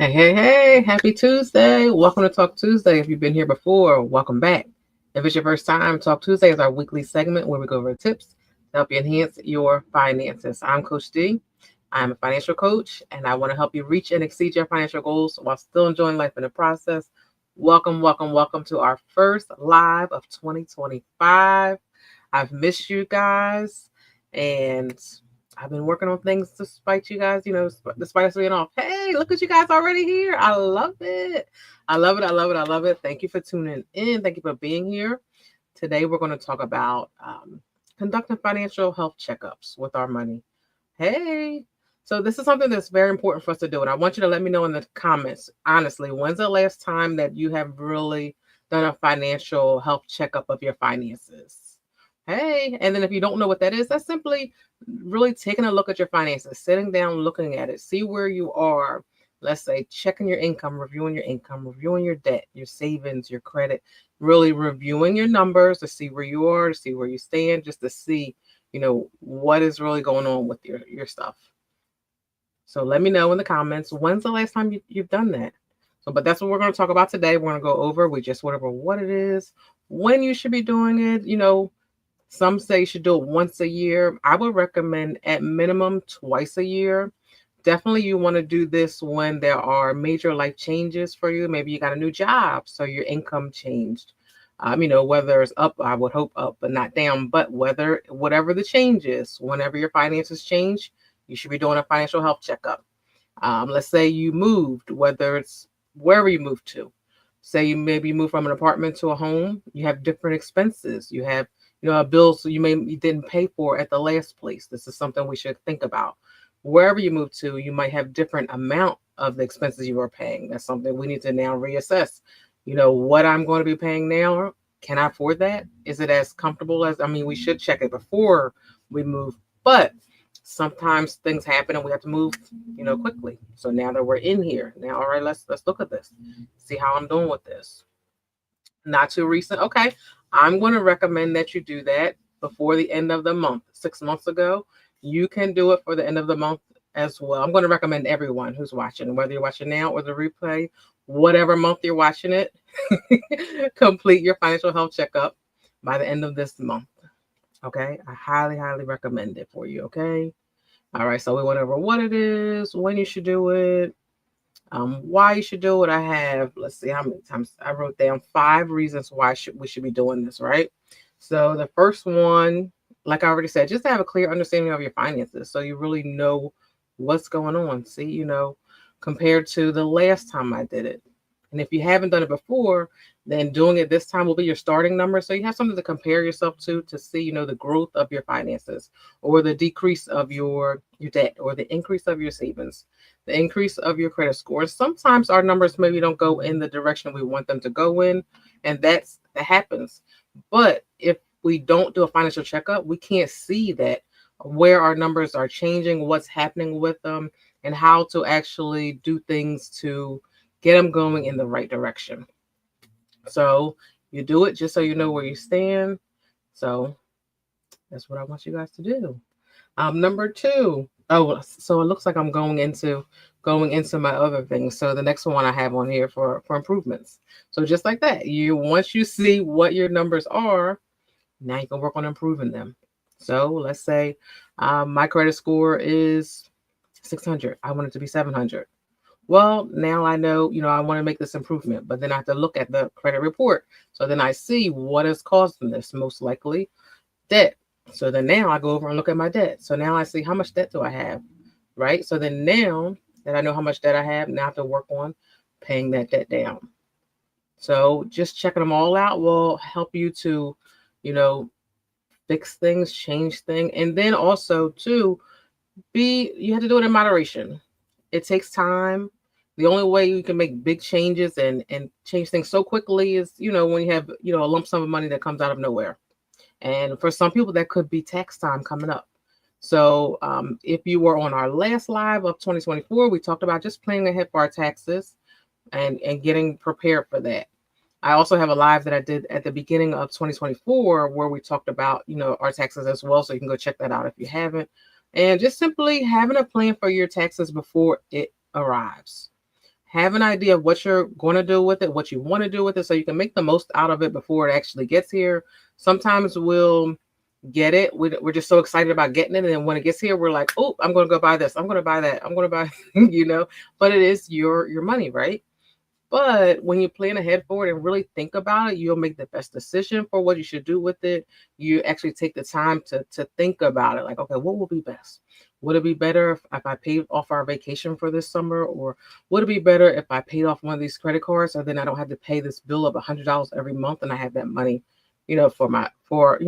Hey, happy Tuesday. Welcome to Talk Tuesday. If you've been here before, welcome back. If it's your first time, Talk Tuesday is our weekly segment where we go over tips to help you enhance your finances. I'm Coach D. I'm a financial coach, and I want to help you reach and exceed your financial goals while still enjoying life in the process. Welcome to our first live of 2025. I've missed you guys, and I've been working on things despite you guys, despite us being off. Hey, look at you guys already here. I love it. I love it. Thank you for tuning in. Thank you for being here. Today, we're going to talk about conducting financial health checkups with our money. Hey, so this is something that's very important for us to do. And I want you to let me know in the comments, honestly, when's the last time that you have really done a financial health checkup of your finances? Hey, and then if you don't know what that is, that's simply really taking a look at your finances, sitting down, looking at it, see where you are. Let's say checking your income, reviewing your debt, your savings, your credit, really reviewing your numbers to see where you are, to see where you stand, just to see, what is really going on with your stuff. So let me know in the comments, when's the last time you've done that? So, but that's what we're going to talk about today. We're going to go over, we just went over what it is, when you should be doing it, some say you should do it once a year. I would recommend at minimum twice a year. Definitely you want to do this when there are major life changes for you. Maybe you got a new job, so your income changed. Whether it's up, I would hope up, but not down. But whatever the change is, whenever your finances change, you should be doing a financial health checkup. Let's say you moved, whether it's wherever you moved to. Say you maybe move from an apartment to a home, you have different expenses. You have a bill so you didn't pay for at the last place. This is something we should think about. Wherever you move to, you might have different amount of the expenses you are paying. That's something we need to now reassess. What I'm going to be paying now, can I afford that? Is it as comfortable as, we should check it before we move, but sometimes things happen and we have to move, quickly. So now that we're in here, now, all right, let's look at this, see how I'm doing with this. Not too recent. Okay. I'm going to recommend that you do that before the end of the month. 6 months ago, you can do it for the end of the month as well. I'm going to recommend everyone who's watching, whether you're watching now or the replay, whatever month you're watching it, complete your financial health checkup by the end of this month. Okay. I highly recommend it for you. Okay. All right. So we went over what it is, when you should do it, why you should do it. I have, let's see how many times I wrote down 5 reasons why we should be doing this, right? So the first one, like I already said, just to have a clear understanding of your finances so you really know what's going on. See, compared to the last time I did it. And if you haven't done it before, then doing it this time will be your starting number. So you have something to compare yourself to see, the growth of your finances or the decrease of your debt or the increase of your savings, the increase of your credit score. Sometimes our numbers maybe don't go in the direction we want them to go in, and that happens. But if we don't do a financial checkup, we can't see that where our numbers are changing, what's happening with them, and how to actually do things to get them going in the right direction. So you do it just so you know where you stand. So that's what I want you guys to do. Number 2. Oh, so it looks like I'm going into my other things. So the next one I have on here for improvements. So just like that, once you see what your numbers are, now you can work on improving them. So let's say my credit score is 600. I want it to be 700. Well, now I know, I want to make this improvement, but then I have to look at the credit report. So then I see what is causing this, most likely debt. So then now I go over and look at my debt. So now I see how much debt do I have, right? So then now that I know how much debt I have, now I have to work on paying that debt down. So just checking them all out will help you to, fix things, change things. And then also too, you have to do it in moderation. It takes time. The only way you can make big changes and change things so quickly is, when you have, a lump sum of money that comes out of nowhere. And for some people, that could be tax time coming up. So if you were on our last live of 2024, we talked about just planning ahead for our taxes and getting prepared for that. I also have a live that I did at the beginning of 2024 where we talked about, our taxes as well. So you can go check that out if you haven't. And just simply having a plan for your taxes before it arrives. have an idea of what you're going to do with it, what you want to do with it, so you can make the most out of it before it actually gets here. Sometimes we'll get it. We're just so excited about getting it. And then when it gets here, we're like, oh, I'm going to go buy this. I'm going to buy that. I'm going to buy, but it is your money, right? But when you plan ahead for it and really think about it, you'll make the best decision for what you should do with it. You actually take the time to think about it. Like, okay, what will be best? Would it be better if I paid off our vacation for this summer? Or would it be better if I paid off one of these credit cards so then I don't have to pay this bill of $100 every month and I have that money, for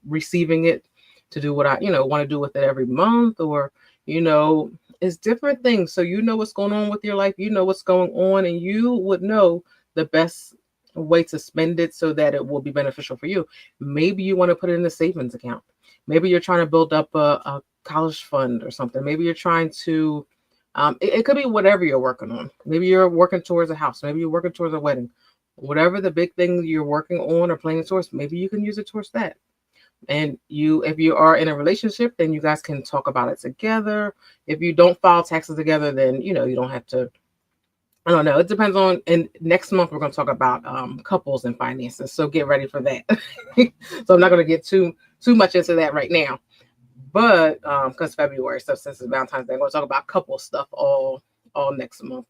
receiving it to do what I, want to do with it every month, or, you know, it's different things. So you know what's going on with your life, you know what's going on, and you would know the best way to spend it so that it will be beneficial for you. Maybe you want to put it in a savings account. Maybe you're trying to build up a college fund or something. Maybe you're trying to, it could be whatever you're working on. Maybe you're working towards a house. Maybe you're working towards a wedding. Whatever the big thing you're working on or planning towards, maybe you can use it towards that. And if you are in a relationship, then you guys can talk about it together. If you don't file taxes together, then you don't have to. I don't know. It depends on. And next month we're going to talk about couples and finances. So get ready for that. So I'm not going to get too much into that right now. But because February, so since it's Valentine's Day, I'm going to talk about couple stuff all next month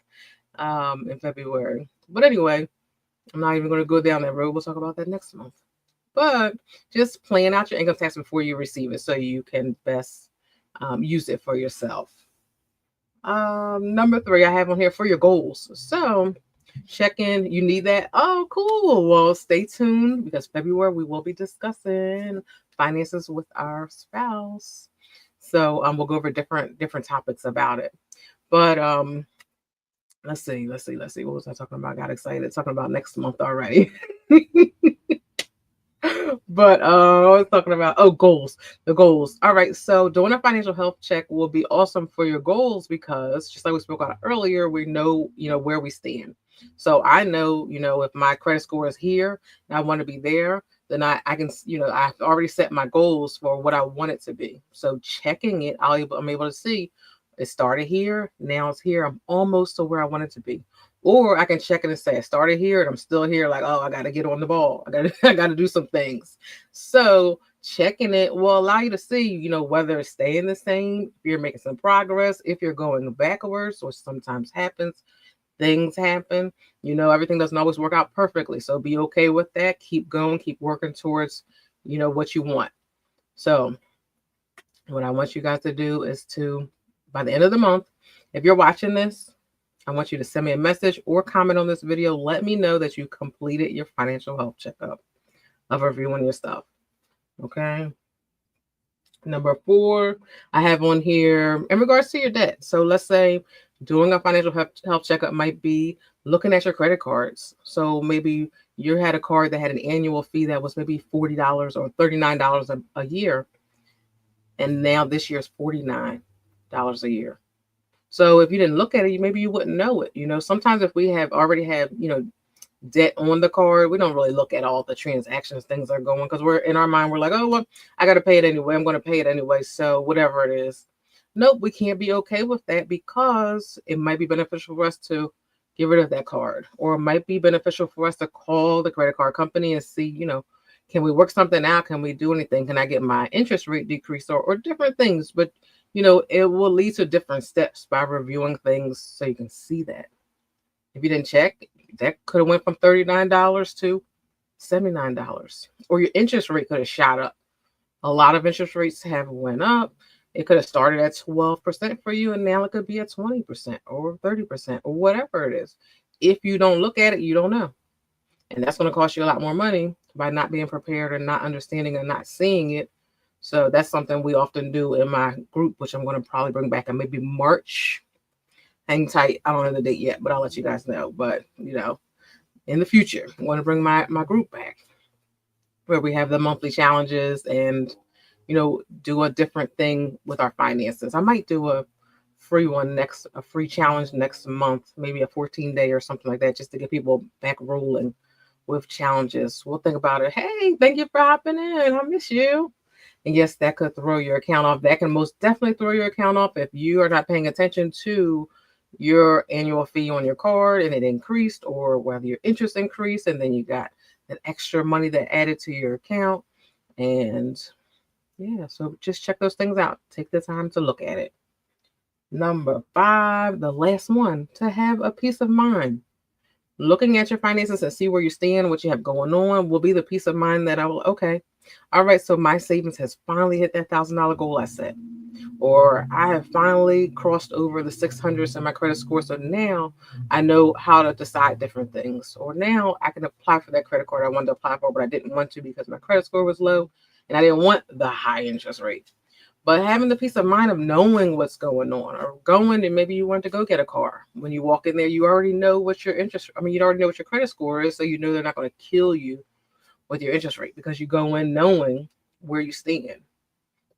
in February. But anyway, I'm not even going to go down that road. We'll talk about that next month. But just plan out your income tax before you receive it so you can best use it for yourself. Number 3, I have on here for your goals. So check in. You need that? Oh, cool. Well, stay tuned because February we will be discussing finances with our spouse. So we'll go over different topics about it. But let's see. What was I talking about? I got excited talking about next month already. But I was talking about goals. The goals. All right. So doing a financial health check will be awesome for your goals because just like we spoke about earlier, we know where we stand. So I know if my credit score is here and I want to be there, then I can I've already set my goals for what I want it to be. So checking it, I'm able to see it started here, now it's here. I'm almost to where I want it to be. Or I can check it and say I started here and I'm still here. Like, oh, I got to get on the ball. I got to do some things. So checking it will allow you to see, whether it's staying the same, if you're making some progress, if you're going backwards, which sometimes happens. Things happen. Everything doesn't always work out perfectly. So be okay with that. Keep going. Keep working towards, what you want. So what I want you guys to do is to, by the end of the month, if you're watching this, I want you to send me a message or comment on this video. Let me know that you completed your financial health checkup of reviewing your stuff. Okay. Number 4, I have on here in regards to your debt. So let's say doing a financial health checkup might be looking at your credit cards. So maybe you had a card that had an annual fee that was maybe $40 or $39 a year. And now this year's $49 a year. So if you didn't look at it, maybe you wouldn't know it. Sometimes if we already have, debt on the card, we don't really look at all the transactions, things are going, because we're in our mind, we're like, oh, well, I got to pay it anyway. I'm going to pay it anyway. So whatever it is. Nope, we can't be okay with that because it might be beneficial for us to get rid of that card, or it might be beneficial for us to call the credit card company and see, can we work something out? Can we do anything? Can I get my interest rate decreased or different things? But it will lead to different steps by reviewing things so you can see that. If you didn't check, that could have went from $39 to $79. Or your interest rate could have shot up. A lot of interest rates have went up. It could have started at 12% for you, and now it could be at 20% or 30% or whatever it is. If you don't look at it, you don't know. And that's going to cost you a lot more money by not being prepared and not understanding and not seeing it. So that's something we often do in my group, which I'm going to probably bring back in maybe March. Hang tight. I don't know the date yet, but I'll let you guys know. But, in the future, I want to bring my group back where we have the monthly challenges and, do a different thing with our finances. I might do a free challenge next month, maybe a 14-day or something like that, just to get people back rolling with challenges. We'll think about it. Hey, thank you for hopping in. I miss you. And yes, that could throw your account off. That can most definitely throw your account off if you are not paying attention to, your annual fee on your card and it increased, or whether your interest increased and then you got that extra money that added to your account. And yeah, so just check those things out. Take the time to look at it. Number 5, the last one, to have a peace of mind. Looking at your finances and see where you stand, what you have going on, will be the peace of mind that I will, okay, all right, so my savings has finally hit that $1,000 goal I set. Or I have finally crossed over the 600s in my credit score. So now I know how to decide different things. Or now I can apply for that credit card I wanted to apply for, but I didn't want to because my credit score was low and I didn't want the high interest rate. But having the peace of mind of knowing what's going on, or going and maybe you want to go get a car. When you walk in there, you already know what your you already know what your credit score is. So you know they're not going to kill you with your interest rate because you go in knowing where you stand.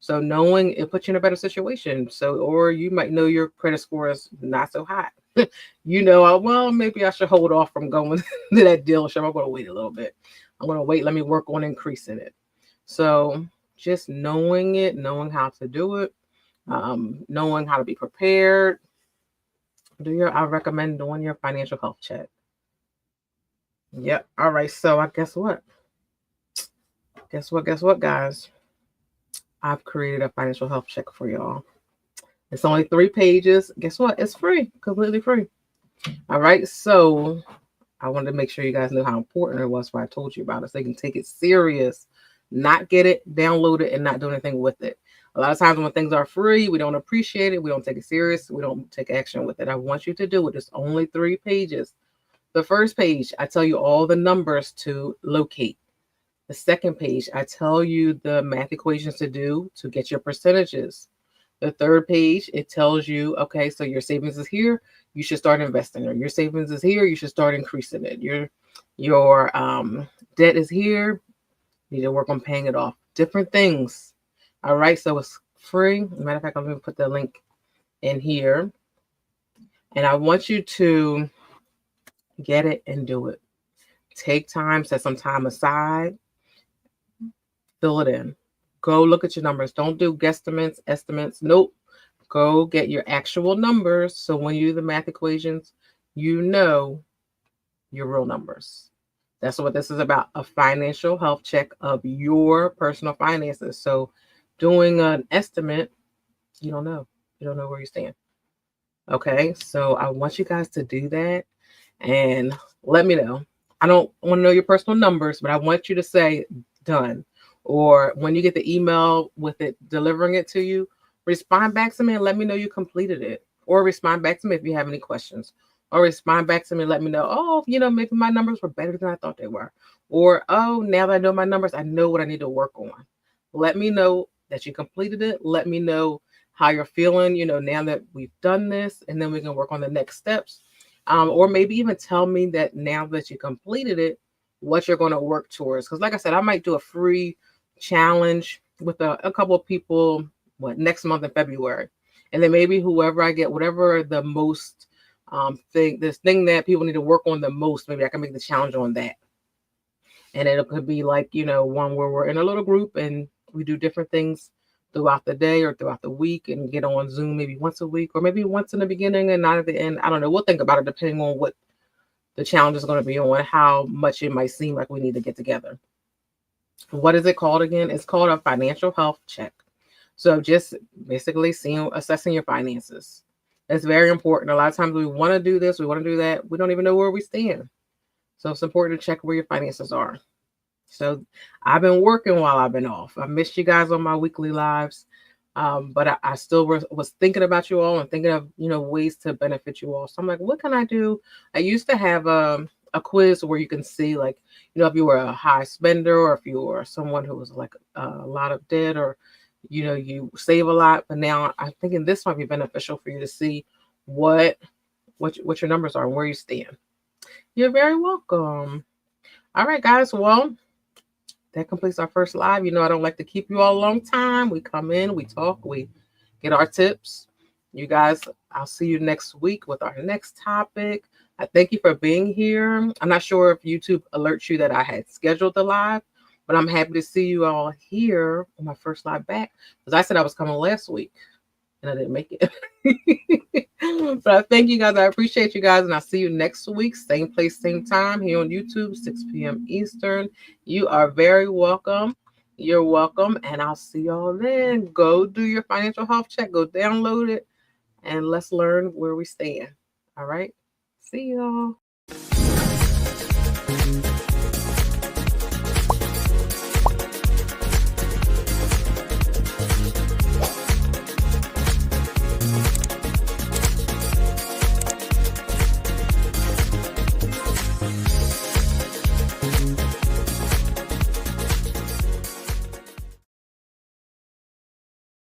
So knowing it puts you in a better situation. So, or you might know your credit score is not so high. Well, maybe I should hold off from going to that dealership. I'm going to wait a little bit. I'm going to wait. Let me work on increasing it. So just knowing it, knowing how to do it, knowing how to be prepared. I recommend doing your financial health check. Yep. All right. So guess what? Guess what, guys? I've created a financial health check for y'all. It's only 3 pages. Guess what? It's free, completely free. All right. So I wanted to make sure you guys know how important it was when I told you about it, so you can take it serious, not get it, download it, and not do anything with it. A lot of times when things are free, we don't appreciate it. We don't take it serious. We don't take action with it. I want you to do it. It's only 3 pages. The first page, I tell you all the numbers to locate. The second page, I tell you the math equations to do to get your percentages. The third page, it tells you, okay, so your savings is here, you should start investing. Or your savings is here, you should start increasing it. Your debt is here, you need to work on paying it off. Different things. All right, so it's free. Matter of fact, I'm going to put the link in here. And I want you to get it and do it. Take time, set some time aside. Fill it in. Go look at your numbers. Don't do guesstimates, estimates. Nope. Go get your actual numbers. So when you do the math equations, you know your real numbers. That's what this is about, a financial health check of your personal finances. So doing an estimate, you don't know. You don't know where you stand. Okay, so I want you guys to do that and let me know. I don't want to know your personal numbers, but I want you to say done. Or when you get the email with it delivering it to you, respond back to me and let me know you completed it. Or respond back to me if you have any questions. Or respond back to me and let me know, oh, maybe my numbers were better than I thought they were. Or, oh, now that I know my numbers, I know what I need to work on. Let me know that you completed it. Let me know how you're feeling, now that we've done this, and then we can work on the next steps. Or maybe even tell me that now that you completed it, what you're going to work towards. Because like I said, I might do a free challenge with a couple of people next month in February. And then maybe whoever I get, whatever the most thing that people need to work on the most, maybe I can make the challenge on that. And it could be like, one where we're in a little group and we do different things throughout the day or throughout the week and get on Zoom maybe once a week or maybe once in the beginning and not at the end. I don't know. We'll think about it depending on what the challenge is going to be on, how much it might seem like we need to get together. What is it called again? It's called a financial health check. So just basically assessing your finances. It's very important. A lot of times we want to do this, we want to do that. We don't even know where we stand. So it's important to check where your finances are. So I've been working while I've been off. I missed you guys on my weekly lives. But I still was thinking about you all and thinking of, ways to benefit you all. So I'm like, what can I do? I used to have a quiz where you can see like, if you were a high spender or if you were someone who was like a lot of debt or, you save a lot. But now I'm thinking this might be beneficial for you to see what your numbers are and where you stand. You're very welcome. All right, guys. Well, that completes our first live. I don't like to keep you all a long time. We come in, we talk, we get our tips. You guys, I'll see you next week with our next topic. I thank you for being here. I'm not sure if YouTube alerts you that I had scheduled the live, but I'm happy to see you all here on my first live back because I said I was coming last week. and I didn't make it. But I thank you guys. I appreciate you guys, and I'll see you next week. Same place, same time here on YouTube, 6 p.m. Eastern. You are very welcome. You're welcome, and I'll see y'all then. Go do your financial health check. Go download it, and let's learn where we stand. All right? See y'all.